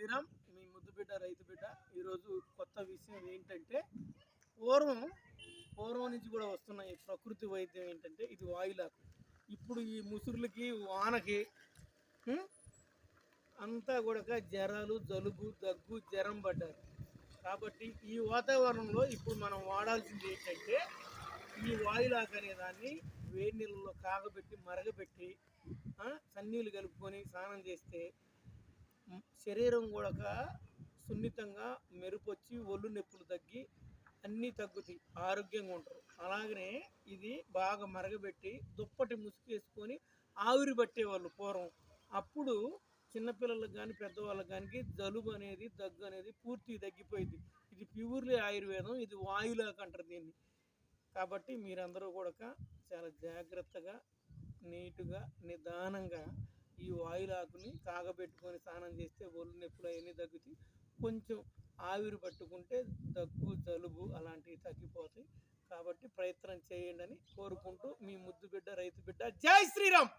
శ్రీరామ్, మీ ముద్దు బిడ్డ రైతు బిడ్డ. ఈరోజు కొత్త విషయం ఏంటంటే, పూర్వం పూర్వం నుంచి కూడా వస్తున్న ఈ ప్రకృతి వైద్యం ఏంటంటే, ఇది వాయులాకు. ఇప్పుడు ఈ ముసురులకి వానకి అంతా కూడా జ్వరాలు, జలుబు, దగ్గు, జ్వరం పడ్డారు. కాబట్టి ఈ వాతావరణంలో ఇప్పుడు మనం వాడాల్సింది ఏంటంటే, ఈ వాయులాకు అనే దాన్ని వేడి నీళ్ళలో కాగబెట్టి మరగబెట్టి సన్నీళ్ళు కలుపుకొని స్నానం చేస్తే శరీరం కూడా సున్నితంగా మెరుపొచ్చి ఒళ్ళు నొప్పులు తగ్గి అన్నీ తగ్గుతాయి, ఆరోగ్యంగా ఉంటారు. అలాగనే ఇది బాగా మరగబెట్టి దుప్పటి ముసుగేసుకొని ఆవిరి పట్టేవాళ్ళు పూర్వం. అప్పుడు చిన్నపిల్లలకు కానీ పెద్దవాళ్ళకి కానీ జలుబు అనేది, దగ్గు అనేది పూర్తిగా తగ్గిపోయింది. ఇది ప్యూర్లీ ఆయుర్వేదం, ఇది వాయులాకు అంటారు దీన్ని. కాబట్టి మీరందరూ కూడా చాలా జాగ్రత్తగా, నీటుగా, నిదానంగా ఈ వాయులాకుని కాగబెట్టుకొని స్నానం చేస్తే ఒళ్ళు నొప్పులు అవన్నీ తగ్గుతాయి. కొంచెం ఆవిరి పట్టుకుంటే దగ్గు, జలుబు అలాంటివి తగ్గిపోతాయి. కాబట్టి ప్రయత్నం చేయండి అని కోరుకుంటూ, మీ ముద్దు బిడ్డ రైతు బిడ్డ. జై శ్రీరామ్.